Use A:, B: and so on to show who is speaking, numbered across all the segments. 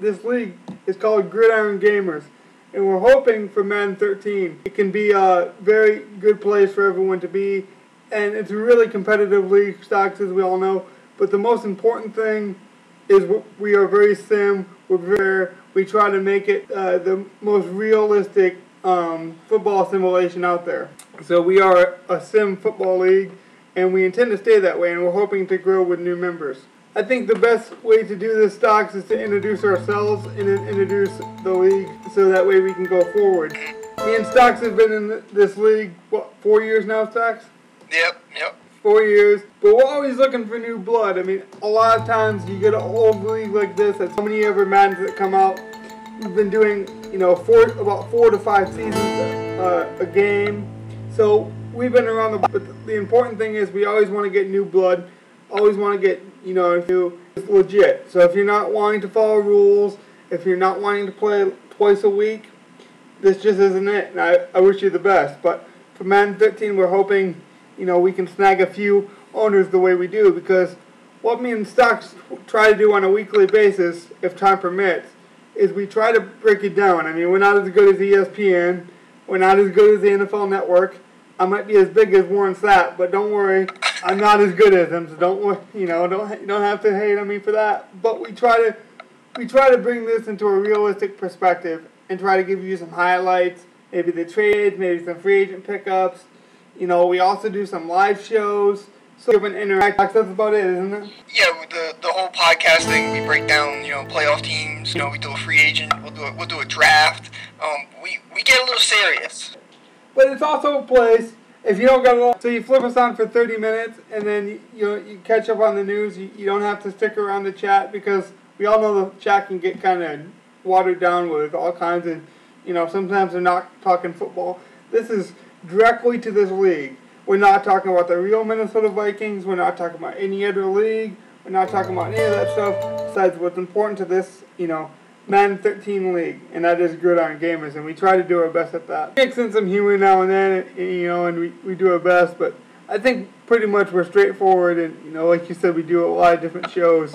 A: this league is called Gridiron Gamers, and we're hoping for Madden 13 it can be a very good place for everyone to be, and it's a really competitive league, Stocks, as we all know. But the most important thing is we are very sim. We try to make it the most realistic football simulation out there. So we are a sim football league, and we intend to stay that way, and we're hoping to grow with new members. I think the best way to do this, Stocks, is to introduce ourselves and then introduce the league so that way we can go forward. Me and Stocks have been in this league, what, 4 years now, Stocks?
B: Yep.
A: 4 years, but we're always looking for new blood. I mean, a lot of times you get an old league like this, that's so many other Maddens that come out. We've been doing, about 4 to 5 seasons a game. So we've been around but the important thing is we always want to get new blood, always want to get, it's legit. So if you're not wanting to follow rules, if you're not wanting to play twice a week, this just isn't it. And I wish you the best. But for Madden 13, we're hoping, we can snag a few owners the way we do, because what me and Stocks try to do on a weekly basis, if time permits, is we try to break it down. I mean, we're not as good as ESPN, we're not as good as the NFL Network. I might be as big as Warren Sapp, but don't worry, I'm not as good as him. So you don't have to hate on me for that. But we try to bring this into a realistic perspective and try to give you some highlights, maybe the trades, maybe some free agent pickups. We also do some live shows, so we can interact. That's about it, isn't it?
B: Yeah, with the whole podcast thing, we break down, playoff teams. We do a free agent. We'll do a draft. We get a little serious.
A: But it's also a place, if you don't got a lot, so you flip us on for 30 minutes, and then you catch up on the news. You don't have to stick around the chat, because we all know the chat can get kind of watered down with all kinds of, sometimes they're not talking football. This is directly to this league. We're not talking about the real Minnesota Vikings. We're not talking about any other league. We're not talking about any of that stuff besides what's important to this, Madden 13 league, and that is Gridiron Gamers, and we try to do our best at that. We mix in some humor now and then, and we do our best, but I think pretty much we're straightforward, and, like you said, we do a lot of different shows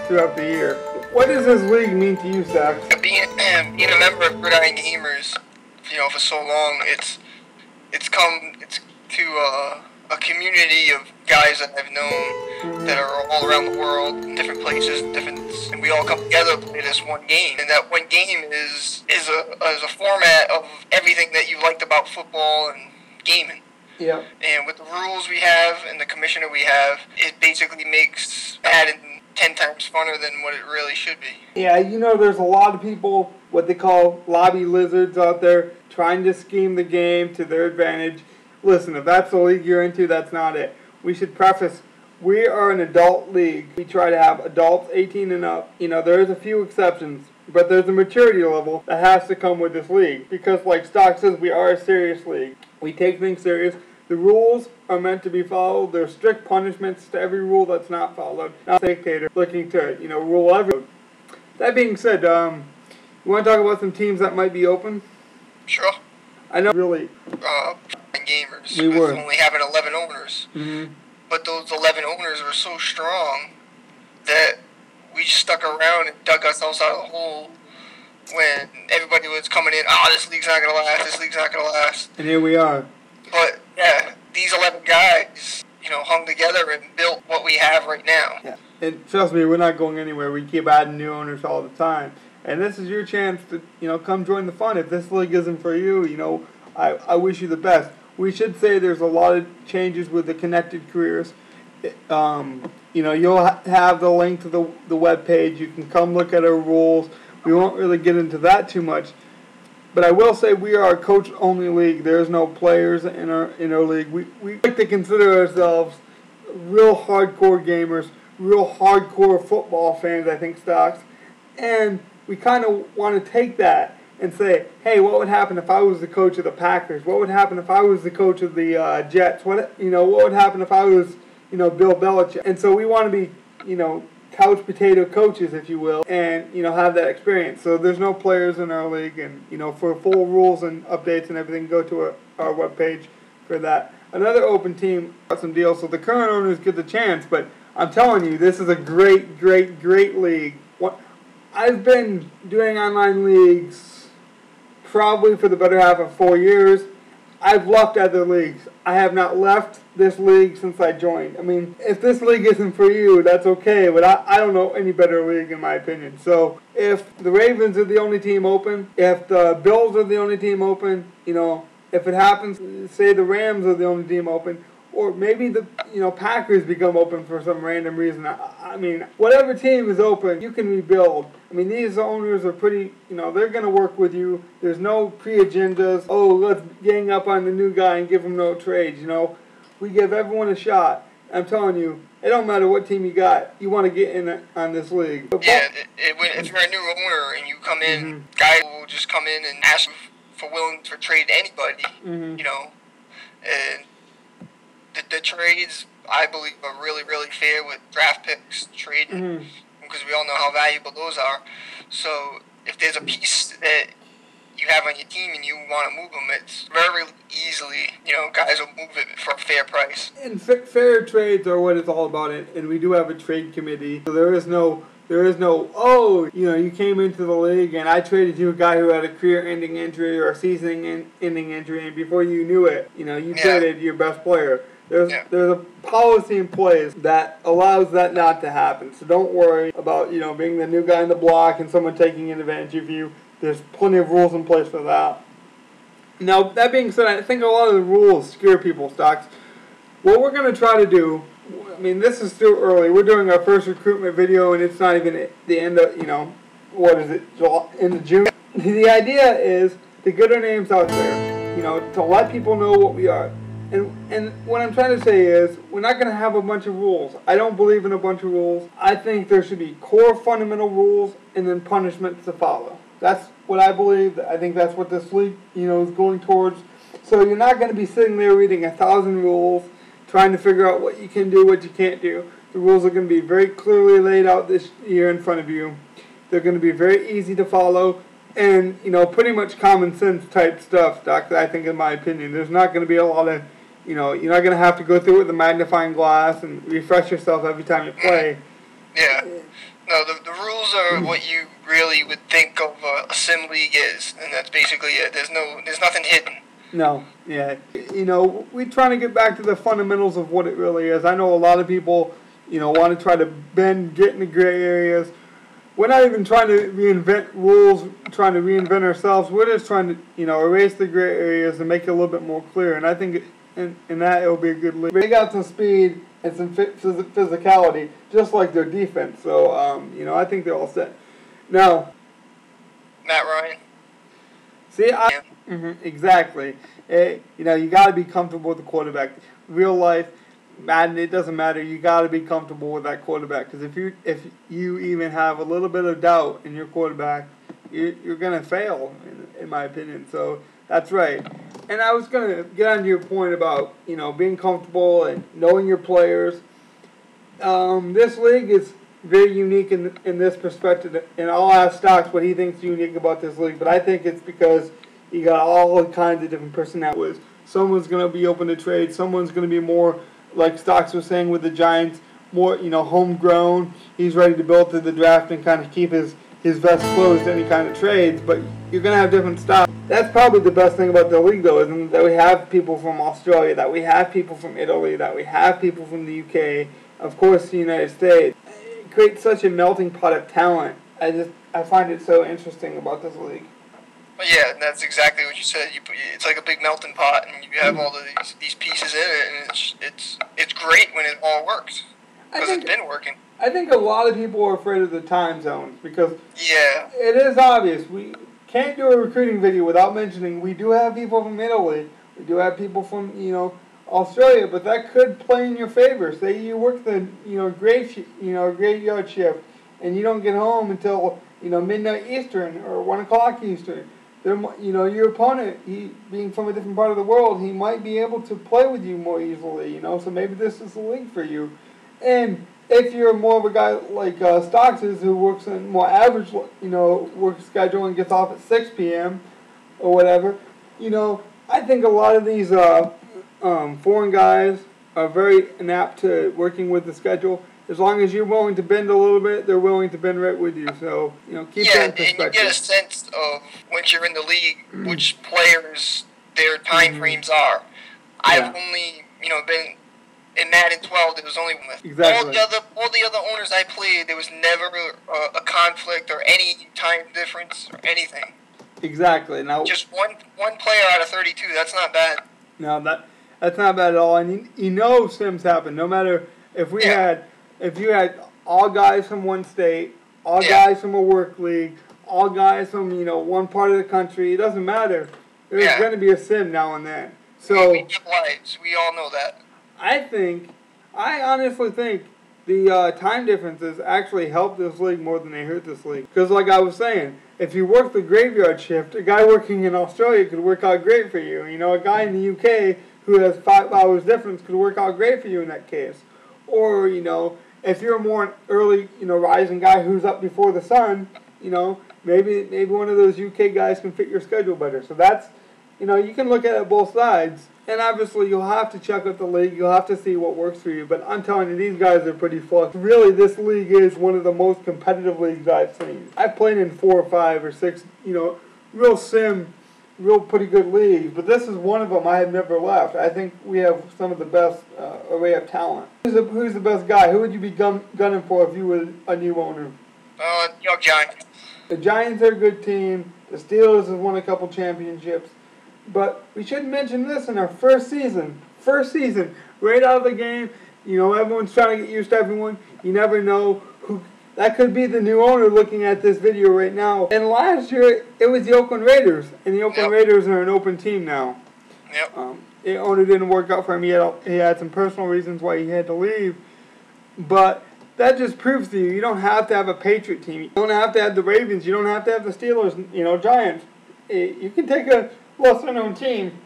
A: throughout the year. What does this league mean to you, Stocks?
B: Being a member of Gridiron Gamers, for so long, it's come to a community of guys that I've known that are all around the world, in different places, and we all come together to play this one game. And that one game is a format of everything that you liked about football and gaming.
A: Yeah.
B: And with the rules we have and the commissioner we have, it basically makes Madden 10 times funner than what it really should be.
A: Yeah, there's a lot of people, what they call lobby lizards out there, trying to scheme the game to their advantage. Listen, if that's the league you're into, that's not it. We should preface, we are an adult league. We try to have adults 18 and up. There's a few exceptions, but there's a maturity level that has to come with this league. Because like Stock says, we are a serious league. We take things serious. The rules are meant to be followed. There's strict punishments to every rule that's not followed. Not a dictator looking to, rule everyone. That being said, you want to talk about some teams that might be open?
B: Sure.
A: I know really.
B: Gamers
A: we
B: with
A: were
B: only having 11 owners.
A: Mm-hmm.
B: But those 11 owners were so strong that we stuck around and dug ourselves out of the hole when everybody was coming in, this league's not going to last, this league's not going to last.
A: And here we are.
B: But, yeah, these 11 guys, hung together and built what we have right now.
A: Yeah. And trust me, we're not going anywhere. We keep adding new owners all the time. And this is your chance to, come join the fun. If this league isn't for you, I wish you the best. We should say there's a lot of changes with the connected careers. You'll have the link to the web page. You can come look at our rules. We won't really get into that too much. But I will say we are a coach-only league. There's no players in our league. We like to consider ourselves real hardcore gamers, real hardcore football fans, I think, Stocks. And we kind of want to take that and say, hey, what would happen if I was the coach of the Packers? What would happen if I was the coach of the Jets? What would happen if I was, Bill Belichick? And so we want to be, couch potato coaches, if you will, and, have that experience. So there's no players in our league, and, for full rules and updates and everything, go to our webpage for that. Another open team got some deals, so the current owners get the chance, but I'm telling you, this is a great, great, great league. I've been doing online leagues probably for the better half of 4 years. I've left other leagues. I have not left this league since I joined. I mean, if this league isn't for you, that's okay, but I don't know any better league in my opinion. So if the Ravens are the only team open, if the Bills are the only team open, you know, if it happens, say the Rams are the only team open, or maybe the Packers become open for some random reason. I mean, whatever team is open, you can rebuild. I mean, these owners are pretty, they're going to work with you. There's no pre-agendas. Oh, let's gang up on the new guy and give him no trades. We give everyone a shot. I'm telling you, it don't matter what team you got. You want to get in on this league.
B: Yeah, if you're a new owner and you come in, guys will just come in and ask for willing to trade anybody, and the trades, I believe, are really, really fair with draft picks trading, because we all know how valuable those are. So if there's a piece that you have on your team and you want to move them, it's very easily, guys will move it for a fair price.
A: And fair trades are what it's all about, and we do have a trade committee. So there is no, you came into the league and I traded you a guy who had a career-ending injury or a season-ending injury, and before you knew it, you traded your best player. There's a policy in place that allows that not to happen. So don't worry about, being the new guy in the block and someone taking advantage of you. There's plenty of rules in place for that. Now, that being said, I think a lot of the rules scare people, Stocks. What we're going to try to do, I mean, this is still early. We're doing our first recruitment video, and it's not even at the end of, end of June. The idea is to get our names out there, to let people know what we are. And what I'm trying to say is, we're not going to have a bunch of rules. I don't believe in a bunch of rules. I think there should be core fundamental rules and then punishments to follow. That's what I believe. I think that's what this league, is going towards. So you're not going to be sitting there reading 1,000 rules, trying to figure out what you can do, what you can't do. The rules are going to be very clearly laid out this year in front of you. They're going to be very easy to follow. And, pretty much common sense type stuff, Doc, I think in my opinion. There's not going to be a lot of, you're not going to have to go through it with a magnifying glass and refresh yourself every time you play.
B: Yeah. No, the rules are what you really would think of a sim league is, and that's basically it. There's nothing hidden.
A: No, yeah. We're trying to get back to the fundamentals of what it really is. I know a lot of people, want to try to get in the gray areas. We're not even trying to reinvent rules, trying to reinvent ourselves. We're just trying to, erase the gray areas and make it a little bit more clear. And I think in that it'll be a good league. They got some speed and some physicality, just like their defense. So, I think they're all set. Now,
B: Matt Ryan.
A: See, exactly. You got to be comfortable with the quarterback. Real life, Madden, it doesn't matter. You got to be comfortable with that quarterback, because if you even have a little bit of doubt in your quarterback, you're gonna fail, in my opinion. So that's right. And I was gonna get on to your point about being comfortable and knowing your players. This league is very unique in this perspective, and I'll ask Stocks what he thinks is unique about this league, but I think it's because you got all kinds of different personalities. Someone's going to be open to trade, someone's going to be more, like Stocks was saying with the Giants, more, homegrown. He's ready to build through the draft and kind of keep his vest closed to any kind of trades, but you're going to have different styles. That's probably the best thing about the league, though, isn't that we have people from Australia, that we have people from Italy, that we have people from the UK, of course the United States. Create such a melting pot of talent. I find it so interesting about this league.
B: Well, yeah, that's exactly what you said. It's like a big melting pot, and you have all these pieces in it, and it's great when it all works, because it's been working.
A: I think a lot of people are afraid of the time zones, because
B: it
A: is obvious. We can't do a recruiting video without mentioning we do have people from Italy, we do have people from Australia, but that could play in your favor. Say you work the graveyard shift, and you don't get home until midnight Eastern or 1 o'clock Eastern. Your opponent, he being from a different part of the world, he might be able to play with you more easily. So maybe this is the league for you. And if you're more of a guy like Stocks is, who works in more average work schedule and gets off at 6 p.m. or whatever, I think a lot of these foreign guys are very inapt to working with the schedule. as long as you're willing to bend a little bit, they're willing to bend right with you. So, keep that in perspective.
B: And you get a sense of, once you're in the league, which players their time frames are. I've only, been in Madden 12. There was only
A: exactly.
B: all the other owners I played. There was never a conflict or any time difference or anything.
A: Exactly. Now,
B: just one player out of 32. That's not bad.
A: No, that's not bad at all. And sims happen. No matter if you had all guys from one state, all guys from a work league, all guys from one part of the country. It doesn't matter. There's going to be a sim now and then. So
B: we have lives. We all know that.
A: I honestly think the time differences actually help this league more than they hurt this league. Because like I was saying, if you work the graveyard shift, a guy working in Australia could work out great for you. A guy in the UK who has 5 hours difference could work out great for you in that case. Or, if you're more an early, rising guy who's up before the sun, maybe one of those UK guys can fit your schedule better. So that's, you can look at it both sides. And obviously, you'll have to check out the league. You'll have to see what works for you. But I'm telling you, these guys are pretty flux. Really, this league is one of the most competitive leagues I've seen. I've played in 4 or 5 or 6, real pretty good leagues. But this is one of them I have never left. I think we have some of the best array of talent. Who's the best guy? Who would you be gunning for if you were a new owner?
B: New York Giants.
A: The Giants are a good team. The Steelers have won a couple championships. But we should mention this in our first season, right out of the game. Everyone's trying to get used to everyone. You never know who. That could be the new owner looking at this video right now. And last year, it was the Oakland Raiders. And the Oakland Raiders are an open team now.
B: Yep.
A: The owner didn't work out for him. He had some personal reasons why he had to leave. But that just proves to you don't have to have a Patriot team. You don't have to have the Ravens. You don't have to have the Steelers, Giants. You can take a lesser-known team,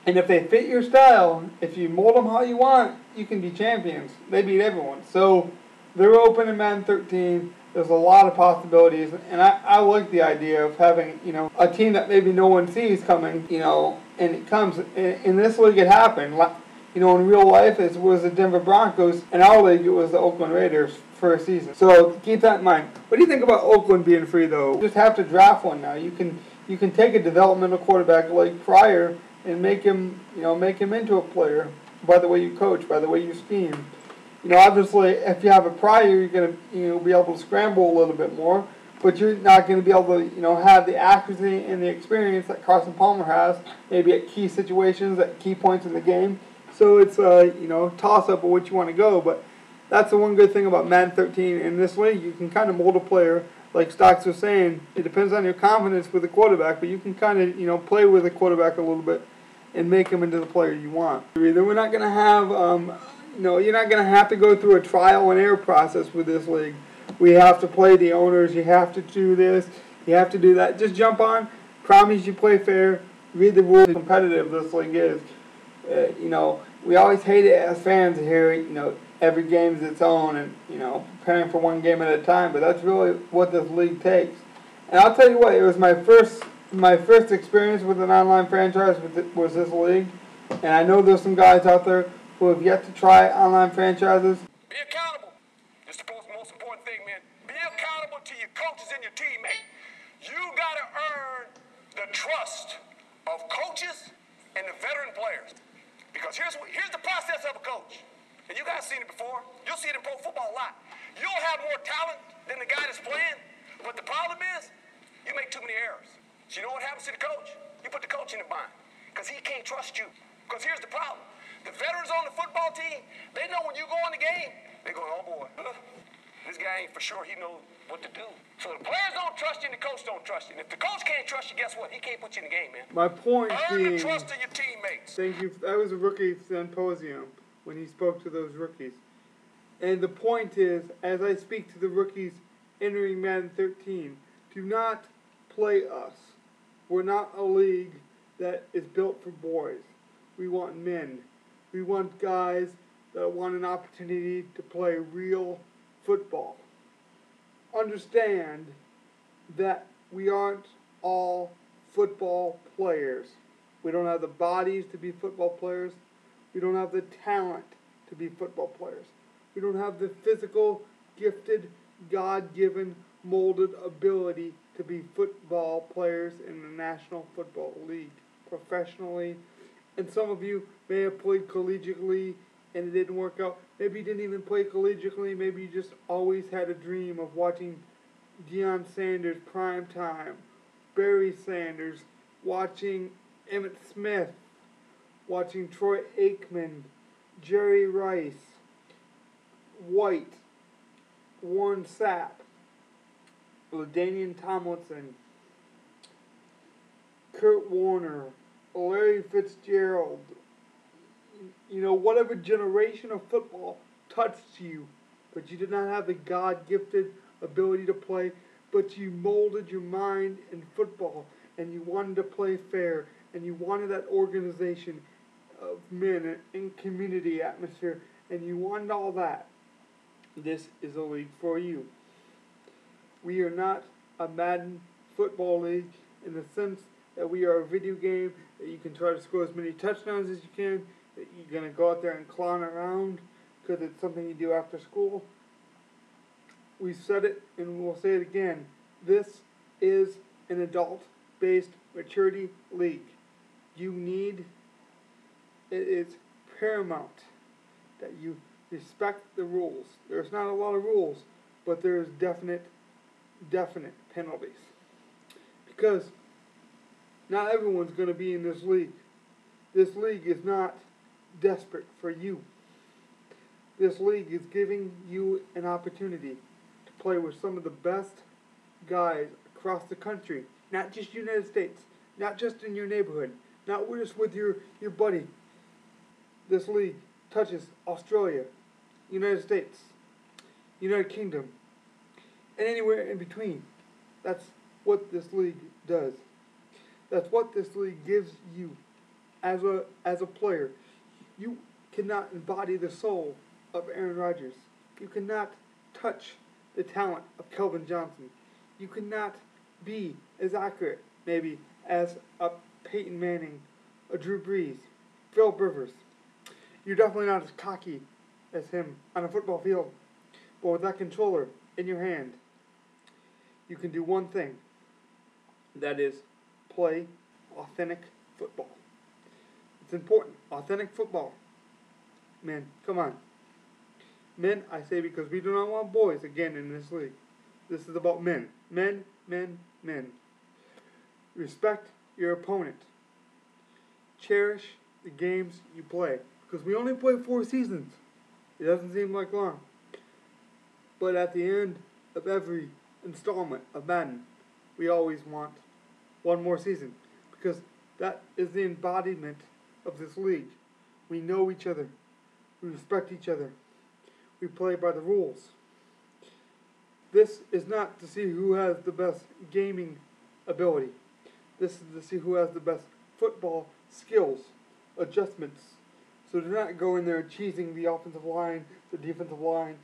A: and if they fit your style, if you mold them how you want, you can be champions. They beat everyone. So they're open in Madden 13. There's a lot of possibilities, and I like the idea of having a team that maybe no one sees coming, and it comes. In this league, it happened. In real life, it was the Denver Broncos. In our league, it was the Oakland Raiders for a season. So keep that in mind. What do you think about Oakland being free, though? You just have to draft one now. You can take a developmental quarterback like Pryor and make him into a player by the way you coach, by the way you scheme. Obviously, if you have a Pryor, you're going to be able to scramble a little bit more, but you're not going to be able to have the accuracy and the experience that Carson Palmer has, maybe at key situations, at key points in the game. So it's toss up of what you want to go. But that's the one good thing about Madden 13 in this league. You can kind of mold a player. Like Stocks was saying, it depends on your confidence with the quarterback, but you can kind of, play with the quarterback a little bit and make him into the player you want. Either we're not going to have, you're not going to have to go through a trial and error process with this league. We have to play the owners. You have to do this. You have to do that. Just jump on. Promise you play fair. Read the rules. Competitive this league is. We always hate it as fans here, every game is its own and, preparing for one game at a time, but that's really what this league takes. And I'll tell you what, it was my first experience with an online franchise was this league, and I know there's some guys out there who have yet to try online franchises.
C: Be accountable. It's the most important thing, man. Be accountable to your coaches and your teammates. You got to earn the trust of coaches and the veteran players. Because here's the process of a coach. And you guys seen it before. You'll see it in pro football a lot. You'll have more talent than the guy that's playing. But the problem is, you make too many errors. So you know what happens to the coach? You put the coach in the bind. Because he can't trust you. Because here's the problem. The veterans on the football team, they know when you go in the game, they're going, oh boy, this guy ain't for sure. He knows what to do. So the players don't trust you and the coach don't trust you. And if the coach can't trust you, guess what? He can't put you in the game, man.
A: My point being,
C: earn the trust of your teammates.
A: Thank you. That was a rookie symposium when he spoke to those rookies. And the point is, as I speak to the rookies entering Madden 13, do not play us. We're not a league that is built for boys. We want men. We want guys that want an opportunity to play real football. Understand that we aren't all football players. We don't have the bodies to be football players. We don't have the talent to be football players. We don't have the physical, gifted, God-given, molded ability to be football players in the National Football League professionally. And some of you may have played collegiately and it didn't work out. Maybe you didn't even play collegiately. Maybe you just always had a dream of watching Deion Sanders prime time, Barry Sanders, watching Emmitt Smith, watching Troy Aikman, Jerry Rice, White, Warren Sapp, LaDainian Tomlinson, Kurt Warner, Larry Fitzgerald, whatever generation of football touched you, but you did not have the God-gifted ability to play, but you molded your mind in football, and you wanted to play fair, and you wanted that organization of men and community atmosphere, and you wanted all that. This is a league for you. We are not a Madden football league in the sense that we are a video game that you can try to score as many touchdowns as you can, that you're going to go out there and clown around because it's something you do after school. We've said it and we'll say it again. This is an adult-based maturity league. It is paramount that you respect the rules. There's not a lot of rules, but there's definite penalties. Because not everyone's going to be in this league. This league is not desperate for you. This league is giving you an opportunity to play with some of the best guys across the country. Not just United States. Not just in your neighborhood. Not just with your buddy. This league touches Australia, United States, United Kingdom, and anywhere in between. That's what this league does. That's what this league gives you as a player. You cannot embody the soul of Aaron Rodgers. You cannot touch the talent of Kelvin Johnson. You cannot be as accurate, maybe, as a Peyton Manning, a Drew Brees, Phil Rivers. You're definitely not as cocky as him on a football field. But with that controller in your hand, you can do one thing. That is play authentic football. It's important. Authentic football. Men, come on. Men, I say because we do not want boys again in this league. This is about men. Men, men, men. Respect your opponent. Cherish the games you play. Because we only play 4 seasons. It doesn't seem like long. But at the end of every installment of Madden, we always want one more season. Because that is the embodiment of this league. We know each other. We respect each other. We play by the rules. This is not to see who has the best gaming ability. This is to see who has the best football skills, adjustments. So do not go in there cheesing the offensive line, the defensive line,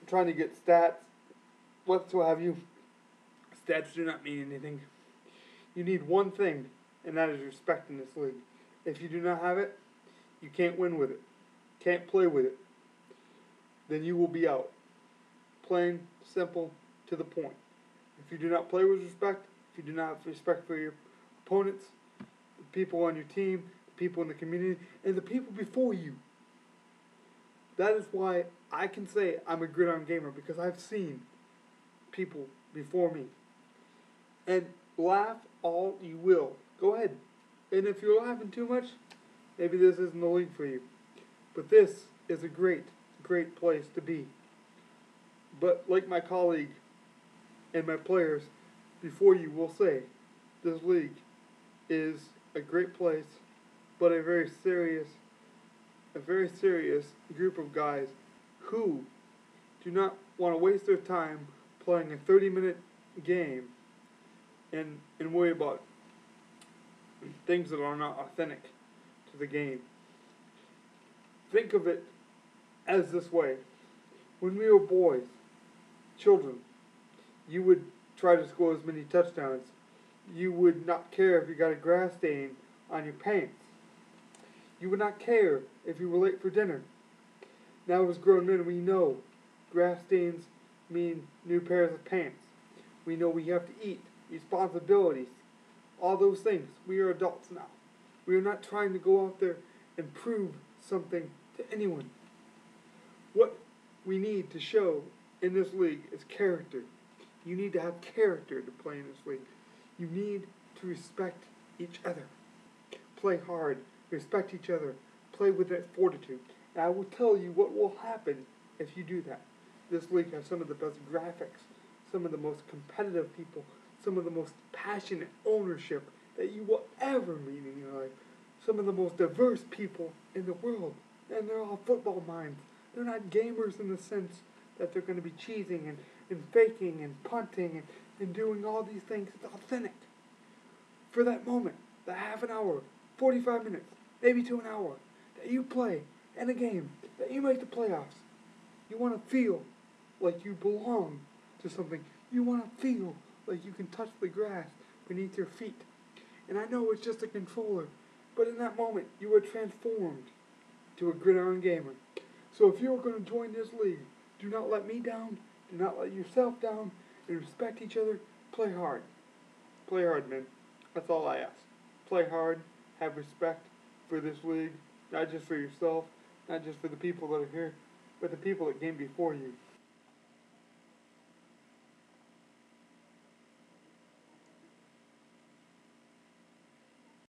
A: trying to get stats, what have you. Stats do not mean anything. You need one thing, and that is respect in this league. If you do not have it, you can't win with it, can't play with it. Then you will be out. Plain, simple, to the point. If you do not play with respect, if you do not have respect for your opponents, the people on your team, the people in the community, and the people before you, that is why I can say I'm a Gridiron gamer, because I've seen people before me. And laugh all you will. Go ahead. And if you're laughing too much, maybe this isn't the league for you. But this is a great, great place to be. But like my colleague and my players before you will say, this league is a great place, but a very serious group of guys who do not want to waste their time playing a 30-minute game and worry about things that are not authentic to the game. Think of it as this way. When we were boys, children, you would try to score as many touchdowns. You would not care if you got a grass stain on your pants. You would not care if you were late for dinner. Now as grown men we know grass stains mean new pairs of pants. We know we have to eat, responsibilities, all those things. We are adults now. We are not trying to go out there and prove something to anyone. What we need to show in this league is character. You need to have character to play in this league. You need to respect each other. Play hard, respect each other, play with that fortitude. And I will tell you what will happen if you do that. This league has some of the best graphics, some of the most competitive people, some of the most passionate ownership that you will ever meet in your life. Some of the most diverse people in the world. And they're all football minds. They're not gamers in the sense that they're going to be cheesing and faking and punting and doing all these things. It's authentic. For that moment, the half an hour, 45 minutes, maybe to an hour, that you play in a game, that you make the playoffs, you want to feel like you belong to something. You want to feel like you can touch the grass beneath your feet. And I know it's just a controller, but in that moment, you are transformed to a Gridiron gamer. So if you're going to join this league, do not let me down, do not let yourself down, and respect each other. Play hard. Play hard, man. That's all I ask. Play hard, have respect for this league, not just for yourself, not just for the people that are here, but the people that came before you.